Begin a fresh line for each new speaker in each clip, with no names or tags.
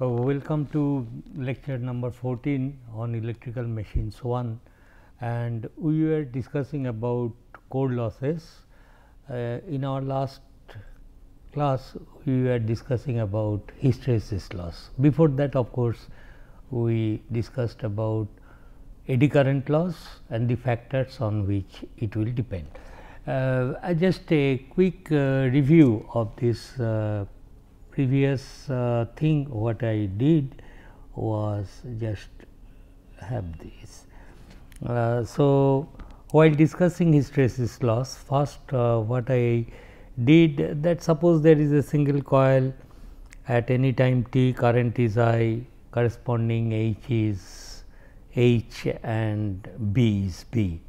Welcome to lecture number 14 on electrical machines 1, and we were discussing about core losses. In our last class we were discussing about hysteresis loss. Before that, of course, we discussed about eddy current loss and the factors on which it will depend. Just a quick review of this previous thing. What I did was just have this. So, while discussing hysteresis loss, first what I did, that suppose there is a single coil at any time t, current is I, corresponding H is H and B is B,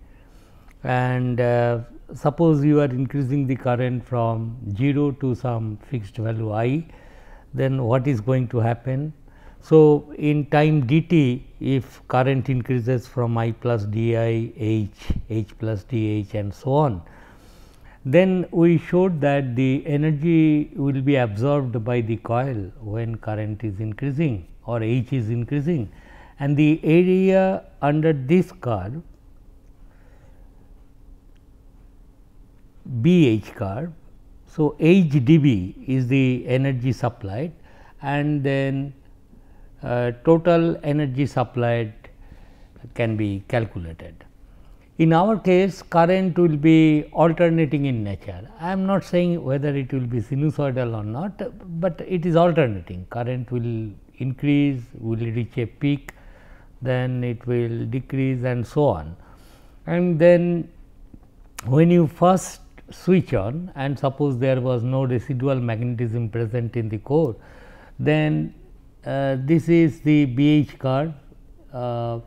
and suppose you are increasing the current from 0 to some fixed value I, then what is going to happen? So, in time dt, if current increases from I plus di, H plus dH and so on, then we showed that the energy will be absorbed by the coil when current is increasing or H is increasing, and the area under this curve, BH curve. So, H dB is the energy supplied, and then total energy supplied can be calculated. In our case, current will be alternating in nature. I am not saying whether it will be sinusoidal or not, but it is alternating. Current will increase, will reach a peak, then it will decrease and so on. And then when you first switch on, and suppose there was no residual magnetism present in the core, then this is the BH curve,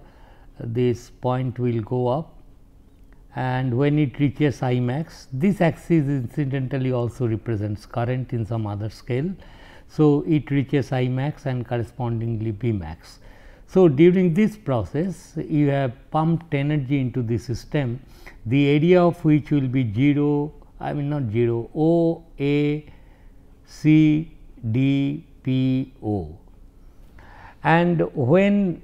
this point will go up, and when it reaches I max, this axis incidentally also represents current in some other scale. So, it reaches I max and correspondingly B max. So, during this process you have pumped energy into the system, the area of which will be 0, I mean not 0, O, A, C, D, P, O. And when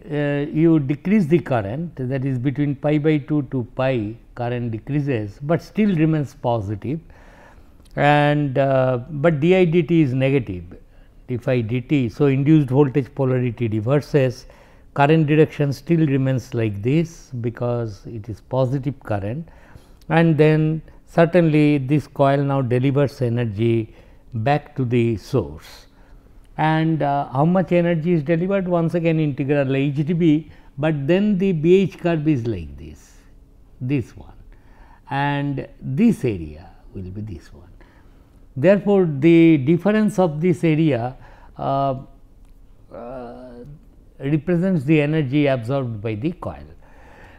you decrease the current, that is between pi by 2 to pi, current decreases, but still remains positive, and but di dt is negative, d phi dt. So, induced voltage polarity reverses, current direction still remains like this because it is positive current, and then certainly this coil now delivers energy back to the source. And how much energy is delivered? Once again integral H dB, but then the BH curve is like this one, and this area will be this one. Therefore, the difference of this area represents the energy absorbed by the coil.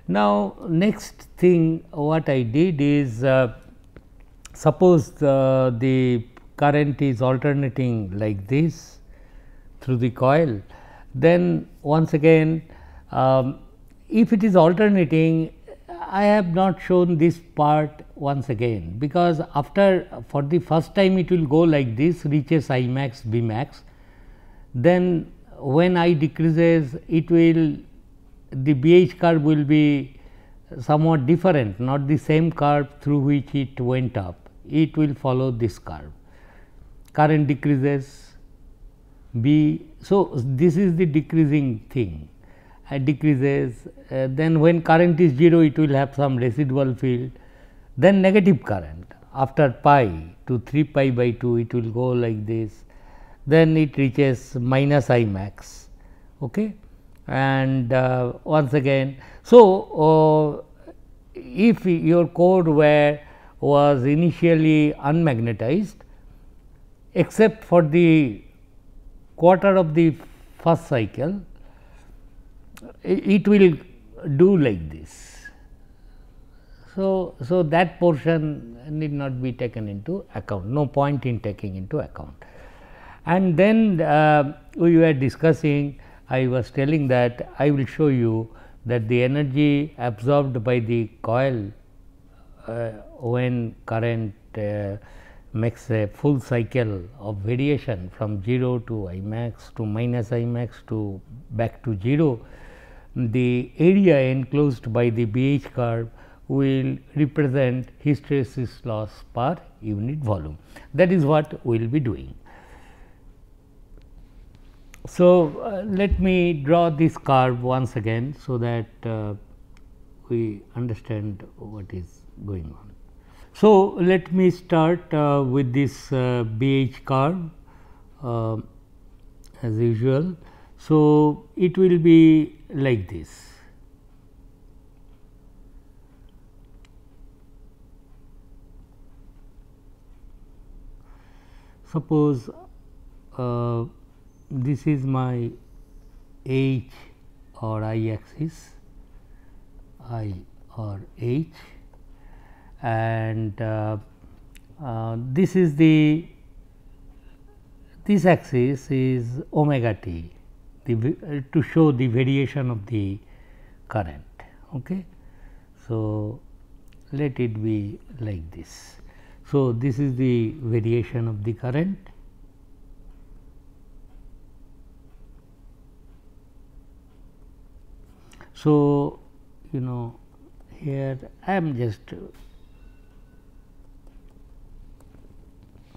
Now, next thing what I did is, suppose the current is alternating like this through the coil, then once again if it is alternating, I have not shown this part once again, because after for the first time it will go like this, reaches I max B max, then when I decreases, it will, the BH curve will be somewhat different, not the same curve through which it went up, it will follow this curve. Current decreases B. So, this is the decreasing thing, decreases, then when current is 0, it will have some residual field, then negative current after pi to 3 pi by 2, it will go like this, then it reaches minus I max. Okay. And once again, so if your core was initially unmagnetized, except for the quarter of the first cycle, it will do like this. So, that portion need not be taken into account, no point in taking into account. And then we were discussing, I was telling that I will show you that the energy absorbed by the coil when current makes a full cycle of variation from 0 to I max to minus I max to back to 0, the area enclosed by the BH curve will represent hysteresis loss per unit volume. That is what we will be doing. So, let me draw this curve once again, so that we understand what is going on. So, let me start with this BH curve as usual. So, it will be like this. Suppose this is my H or I axis, I or H, and this is this axis is omega t, to show the variation of the current. Okay. So, let it be like this. So, this is the variation of the current. So, here I am just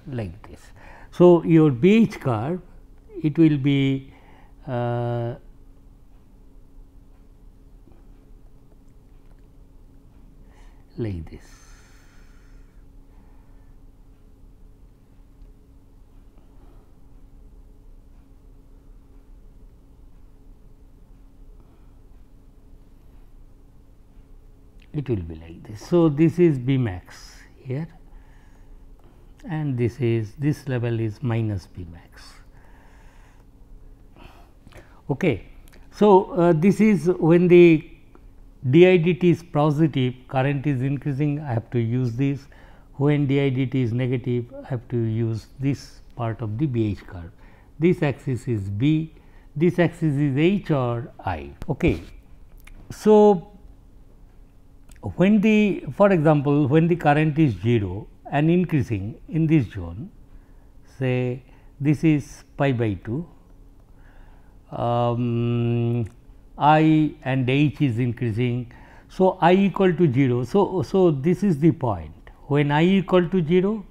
like this. So, your BH curve, it will be like this. It will be like this. So, this is B max here, and this level is minus B max. Okay. So, this is when the dIdt is positive, current is increasing, I have to use this. When dIdt is negative, I have to use this part of the BH curve. This axis is B, this axis is H or I. Okay. So, when for example, when the current is 0 and increasing in this zone, say this is pi by 2, I and H is increasing. So, I equal to 0. So, this is the point. When I equal to 0,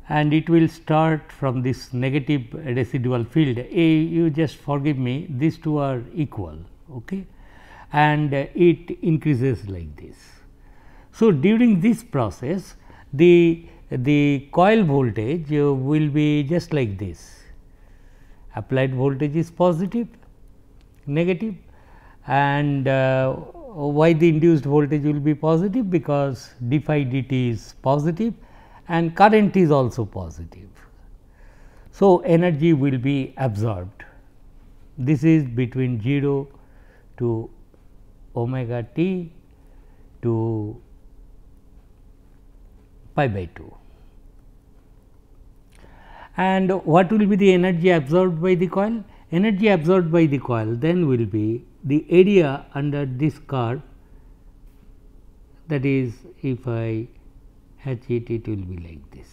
and it will start from this negative residual field. You just forgive me, these two are equal. Okay. And it increases like this. So, during this process, the coil voltage will be just like this. Applied voltage is positive, negative, and why the induced voltage will be positive? Because d phi dt is positive and current is also positive. So, energy will be absorbed. This is between 0 to omega t to pi by 2. And what will be the energy absorbed by the coil? Energy absorbed by the coil then will be the area under this curve, that is, if I hatch it, it will be like this.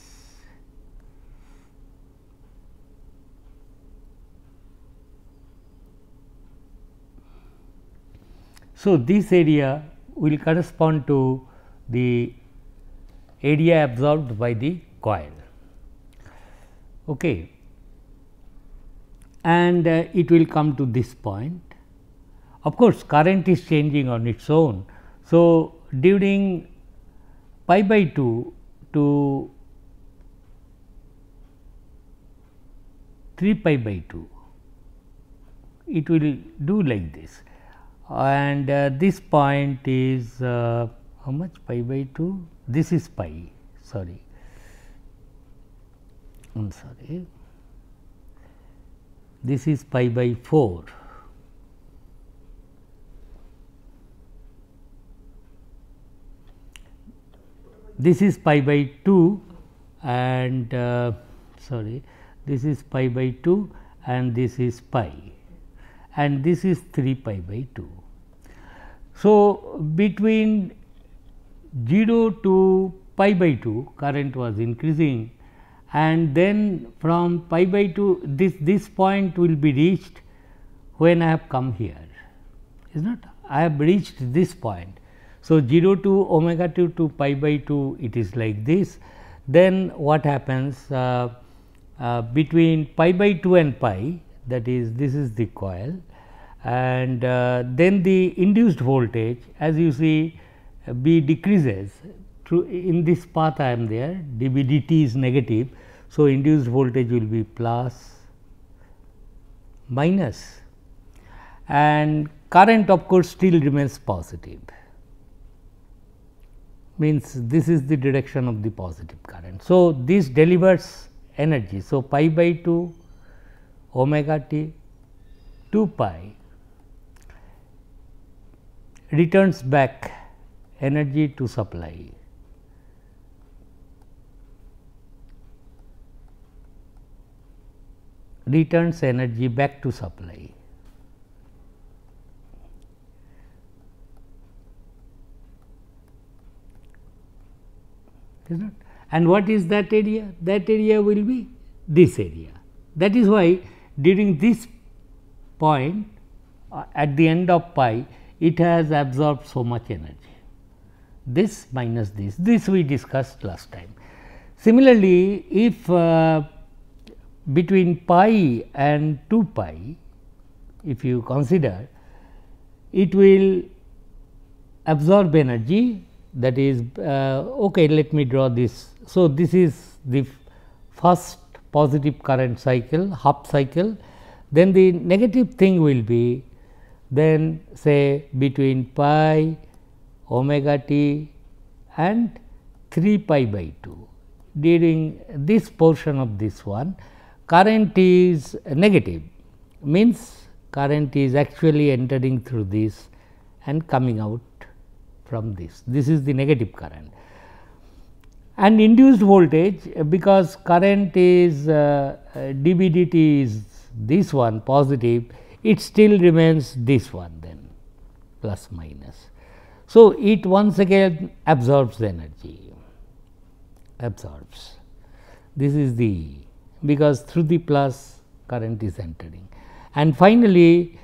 So, this area will correspond to the area absorbed by the coil. Okay. And it will come to this point. Of course, current is changing on its own. So, during pi by 2 to 3 pi by 2, it will do like this, and this point is how much, pi by 2, this is pi, sorry, I am sorry, this is pi by 4. This is pi by 2 and sorry, this is pi by 2 and this is pi, and this is 3 pi by 2. So, between 0 to pi by 2 current was increasing, and then from pi by 2 this point will be reached when I have come here, is not, I have reached this point. So, 0 to omega 2 to pi by 2 it is like this. Then what happens between pi by 2 and pi, that is, this is the coil, and then the induced voltage, as you see, B decreases through in this path I am there, dB dt is negative. So, induced voltage will be plus minus, and current of course still remains positive, means this is the direction of the positive current. So, this delivers energy. So, pi by 2 omega t 2 pi returns back energy to supply. Returns energy back to supply. Is not? And what is that area? That area will be this area. That is why during this point at the end of pi, it has absorbed so much energy. This minus this we discussed last time. Similarly, if between pi and 2 pi, if you consider, it will absorb energy, that is okay, let me draw this. So, this is the first positive current cycle, half cycle. Then the negative thing will be, then say between pi omega t and 3 pi by 2. During this portion of this one, current is negative, means current is actually entering through this and coming out from this. This is the negative current. And induced voltage, because current is dB dt is this one positive, it still remains this one then plus minus. So, it once again absorbs energy, absorbs. This is the, because through the plus current is entering. And finally,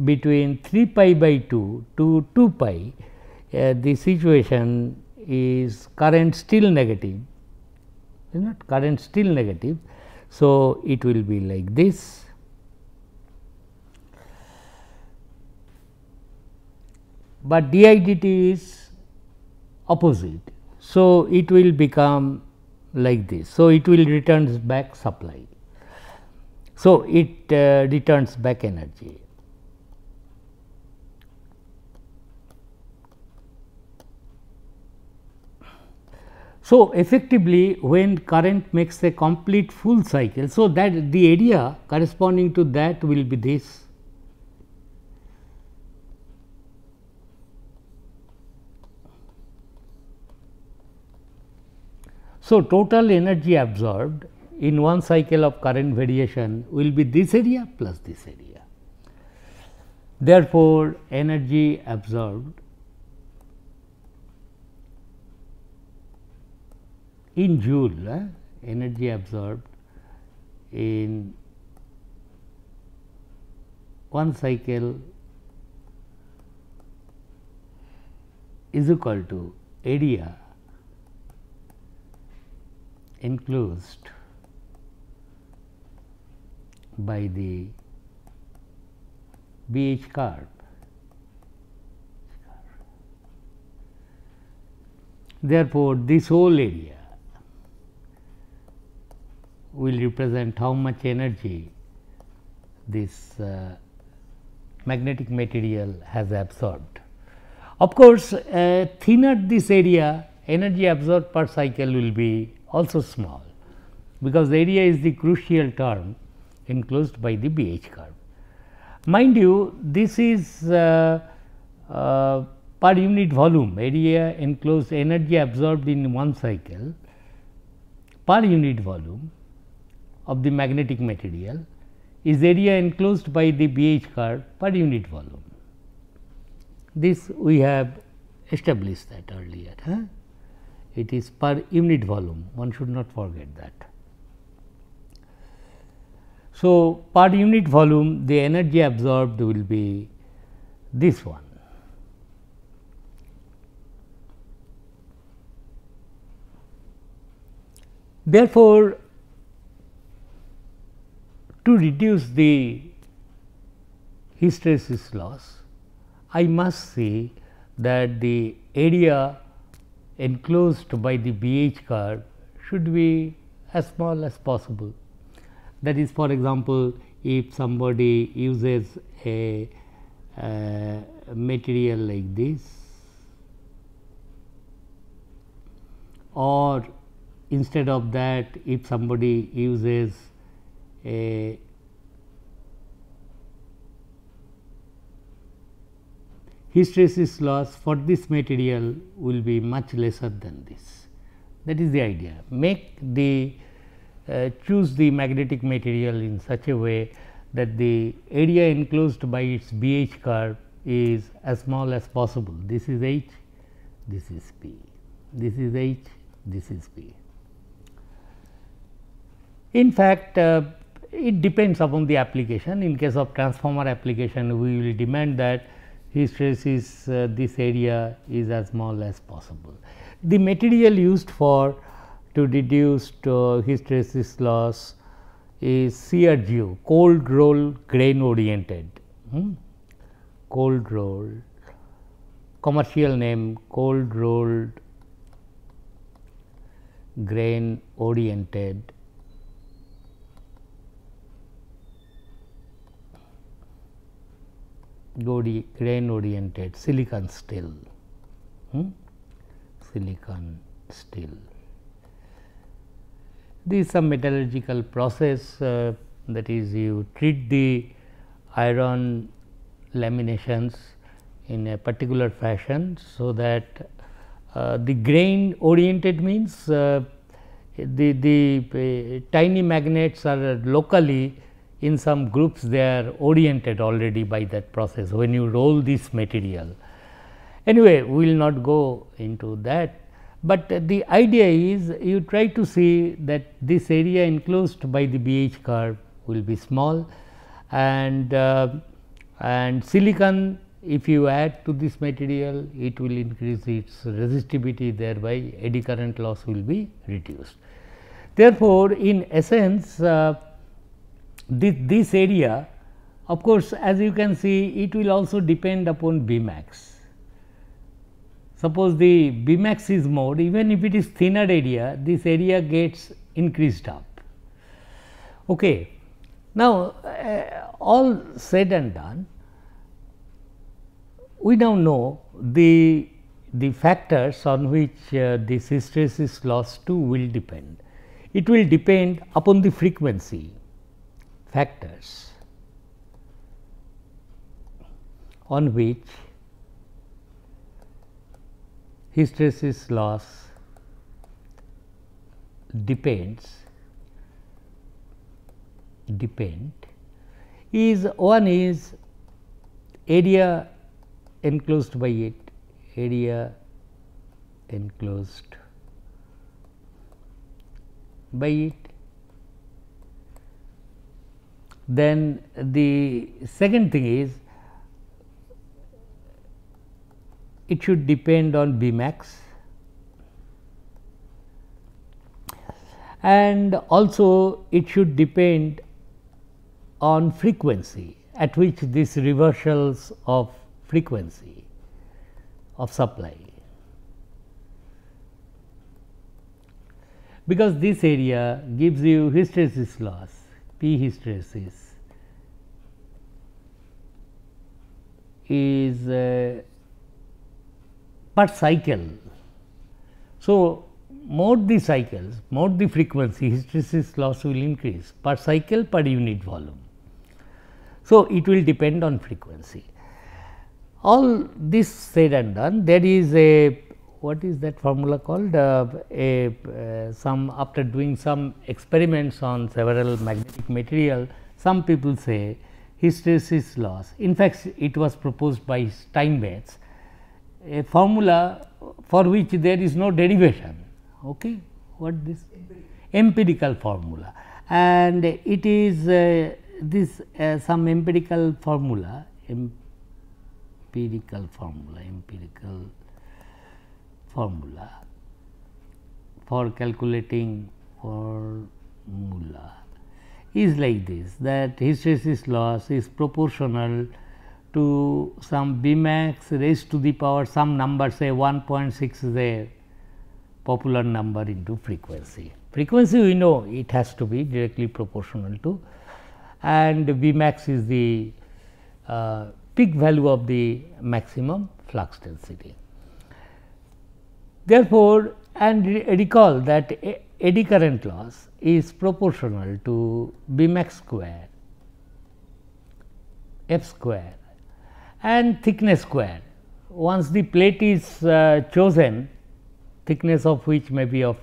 between 3 pi by 2 to 2 pi, the situation is current still negative, is not, current still negative. So, it will be like this. But di dt is opposite. So, it will become like this. So, it will returns back supply. So, it returns back energy. So, effectively when current makes a complete full cycle, so that the area corresponding to that will be this. So, total energy absorbed in one cycle of current variation will be this area plus this area. Therefore, energy absorbed in joule, energy absorbed in one cycle is equal to area enclosed by the BH curve. Therefore, this whole area will represent how much energy this magnetic material has absorbed. Of course, thinner this area, energy absorbed per cycle will be also small, because the area is the crucial term enclosed by the BH curve. Mind you, this is per unit volume, area enclosed, energy absorbed in one cycle per unit volume of the magnetic material is area enclosed by the BH curve per unit volume. This we have established that earlier. It is per unit volume, one should not forget that. So, per unit volume the energy absorbed will be this one. Therefore, to reduce the hysteresis loss, I must say that the area enclosed by the BH curve should be as small as possible. That is, for example, if somebody uses a material like this, or instead of that, if somebody uses a hysteresis loss for this material will be much lesser than this. That is the idea. Make the choose the magnetic material in such a way that the area enclosed by its BH curve is as small as possible. This is H, this is P, this is H, this is P. In fact, it depends upon the application. In case of transformer application, we will demand that hysteresis this area is as small as possible. The material used for to reduce hysteresis loss is CRGO, cold roll grain oriented. Cold roll, commercial name cold rolled grain oriented grain oriented silicon steel. Silicon steel. This is some metallurgical process, that is, you treat the iron laminations in a particular fashion, so that the grain oriented means the tiny magnets are locally in some groups, they are oriented already by that process when you roll this material. Anyway, we will not go into that, but the idea is you try to see that this area enclosed by the BH curve will be small, and silicon, if you add to this material, it will increase its resistivity, thereby eddy current loss will be reduced. Therefore, in essence, this area, of course, as you can see, it will also depend upon Bmax. Suppose the Bmax is more, even if it is thinner area, this area gets increased up. Okay. Now, all said and done, we now know the factors on which this hysteresis loss too will depend. It will depend upon the frequency factors on which hysteresis loss depend is one is area enclosed by it, area enclosed by it. Then the second thing is it should depend on Bmax, and also it should depend on frequency at which this reversals of frequency of supply, because this area gives you hysteresis loss, P hysteresis is per cycle. So, more the cycles, more the frequency, hysteresis loss will increase per cycle per unit volume. So, it will depend on frequency. All this said and done, there is a, what is that formula called, some after doing some experiments on several magnetic material, some people say hysteresis loss. In fact, it was proposed by Steinmetz. a formula for which there is no derivation. Okay. What this? Empirical formula, and it is this some empirical formula for calculating formula is like this, that hysteresis loss is proportional to some B max raised to the power some number, say 1.6 is a popular number, into frequency. Frequency we know it has to be directly proportional to, and B max is the peak value of the maximum flux density. Therefore, and recall that eddy current loss is proportional to B max square, F square, and thickness square. Once the plate is chosen, thickness of which may be of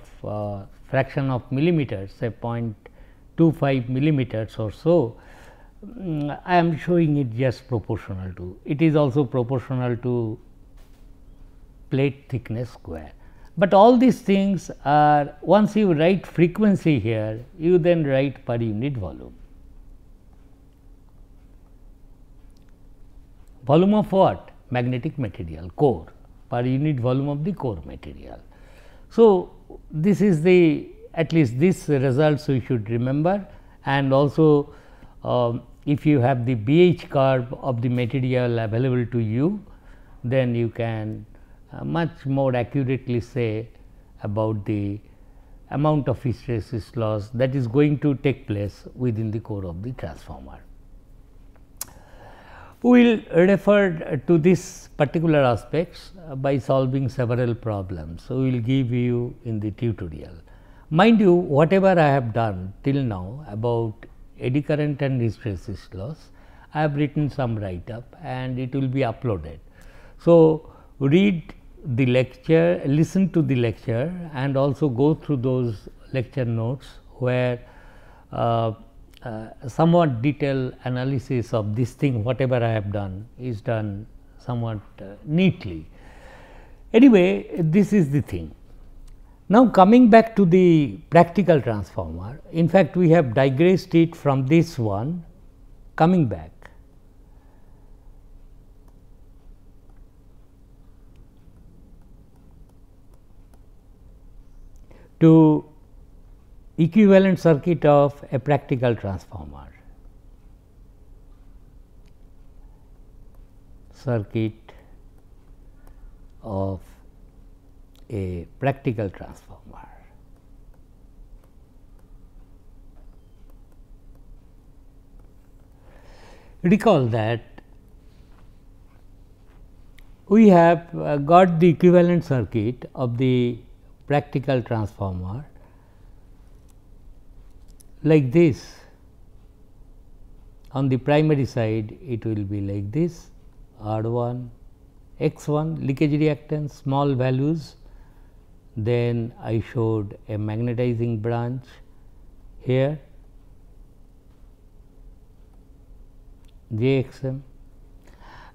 fraction of millimeters, say 0.25 millimeters or so, I am showing it just proportional to. It is also proportional to plate thickness square. But all these things are, once you write frequency here, you then write per unit volume. Volume of what? Magnetic material, core, per unit volume of the core material. So, this is the, at least this results we should remember, and also if you have the BH curve of the material available to you, then you can much more accurately say about the amount of hysteresis loss that is going to take place within the core of the transformer. We will refer to this particular aspects by solving several problems. So, we will give you in the tutorial. Mind you, whatever I have done till now about eddy current and hysteresis loss, I have written some write up and it will be uploaded. So, read the lecture, listen to the lecture, and also go through those lecture notes where somewhat detailed analysis of this thing, whatever I have done is done somewhat neatly. Anyway, this is the thing. Now, coming back to the practical transformer, in fact, we have digressed it from this one, coming back. To equivalent circuit of a practical transformer. Circuit of a practical transformer. Recall that we have got the equivalent circuit of the practical transformer like this. On the primary side, it will be like this, R1, X1 leakage reactance, small values. Then I showed a magnetizing branch here, JXM,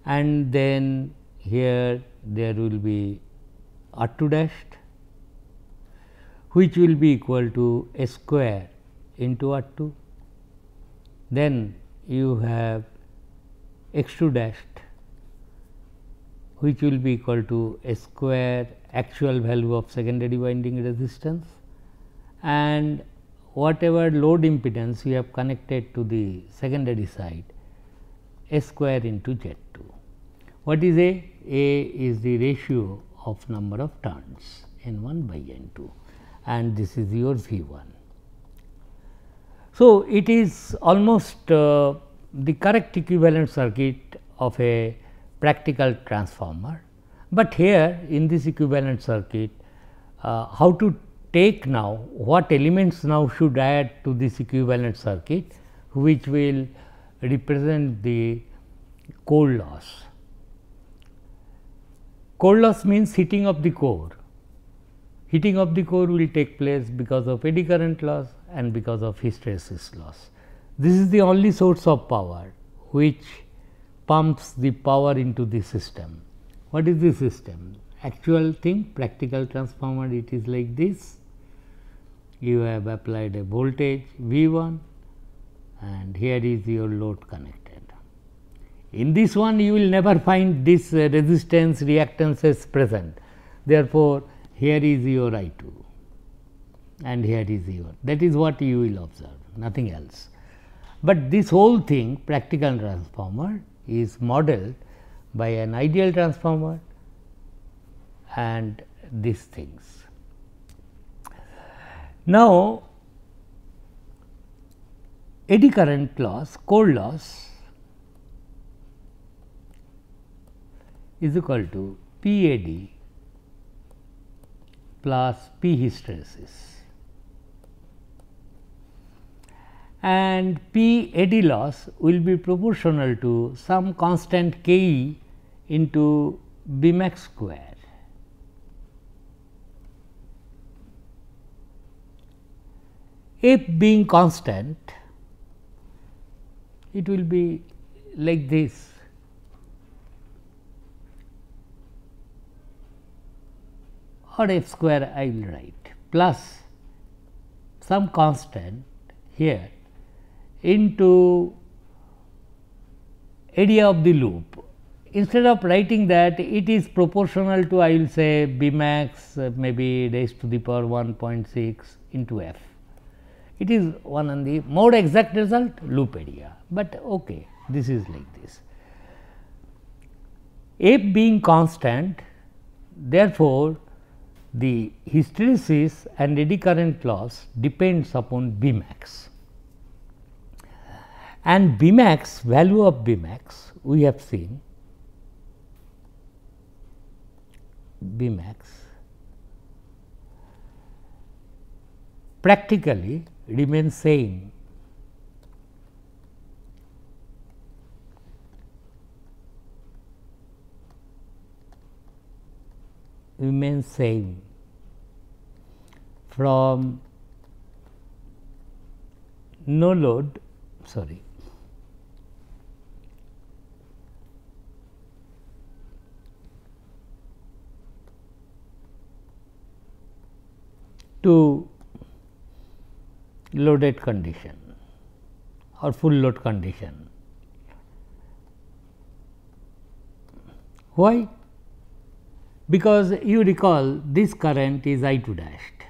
and then here there will be R2 dashed, which will be equal to a square into R2. Then you have X2 dashed, which will be equal to a square actual value of secondary winding resistance, and whatever load impedance we have connected to the secondary side, a square into Z2. What is A? A is the ratio of number of turns, N1 by N2, and this is your V1. So, it is almost the correct equivalent circuit of a practical transformer, but here in this equivalent circuit, how to take now, what elements now should add to this equivalent circuit, which will represent the core loss. Core loss means heating of the core. Heating of the core will take place because of eddy current loss and because of hysteresis loss. This is the only source of power which pumps the power into the system. What is the system? Actual thing, practical transformer, it is like this. You have applied a voltage V1 and here is your load connected. In this one you will never find this resistance reactances present. Therefore, here is your I 2 and here is your, that is what you will observe, nothing else. But this whole thing, practical transformer, is modeled by an ideal transformer and these things. Now, eddy current loss, core loss is equal to P eddy plus P hysteresis, and P eddy loss will be proportional to some constant K E into B max square. F being constant, it will be like this. Or F square I will write plus some constant here into area of the loop. Instead of writing that, it is proportional to, I will say, B max maybe raised to the power 1.6 into F. It is one on the more exact result loop area, but okay, this is like this. F being constant, therefore, the hysteresis and eddy current loss depends upon B max, and B max, value of B max we have seen, B max practically remains same. Remains same from no load, sorry, to loaded condition or full load condition. Why? Because you recall this current is I 2 dashed,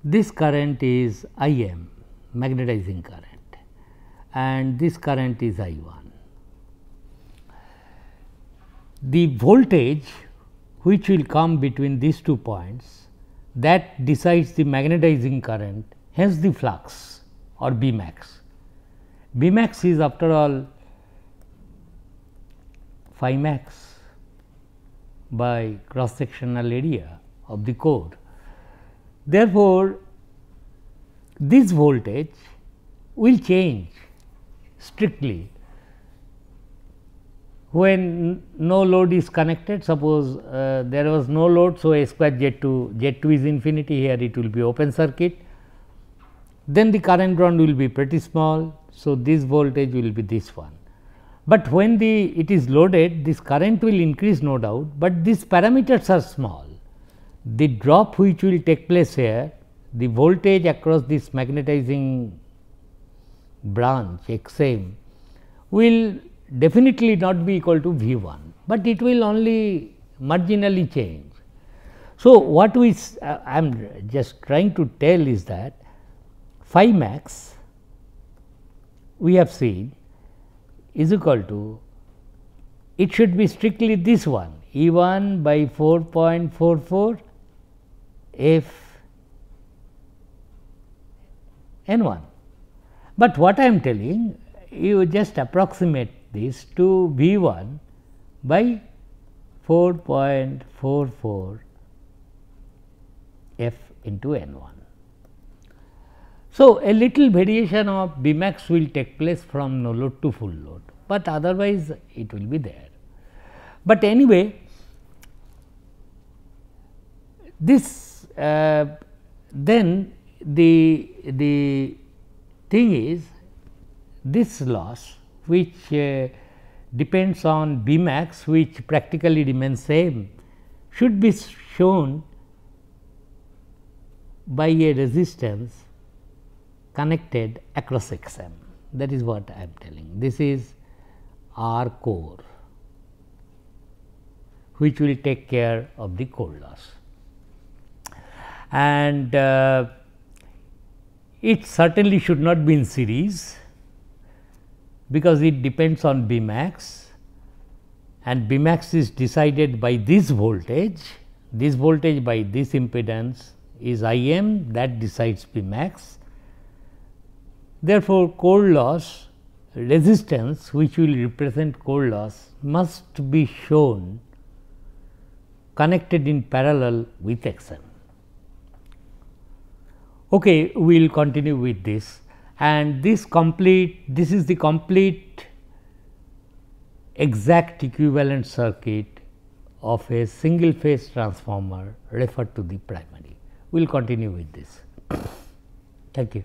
this current is I m magnetizing current, and this current is I 1. The voltage which will come between these 2 points, that decides the magnetizing current, hence the flux or B max. B max is after all phi max by cross sectional area of the core. Therefore, this voltage will change strictly when no load is connected. Suppose there was no load, so A square Z2 is infinity, here it will be open circuit, then the current drawn will be pretty small. So, this voltage will be this one, but when it is loaded, this current will increase no doubt, but these parameters are small. The drop which will take place here, the voltage across this magnetizing branch X m will definitely not be equal to V 1, but it will only marginally change. So, what I am just trying to tell is that phi max we have seen is equal to, it should be strictly this one, E 1 by 4.44 F n 1. But what I am telling, you just approximate this to V 1 by 4.44 F into n 1. So, a little variation of B max will take place from no load to full load, but otherwise it will be there. But anyway, this then the thing is, this loss which depends on Bmax, which practically remains same, should be shown by a resistance connected across Xm. That is what I am telling. This is R core, which will take care of the core loss. And it certainly should not be in series, because it depends on Bmax, and Bmax is decided by this voltage by this impedance is Im, that decides Bmax. Therefore, core loss resistance, which will represent core loss, must be shown connected in parallel with Xm. Okay, we will continue with this, and this is the complete exact equivalent circuit of a single phase transformer referred to the primary. We will continue with this. Thank you.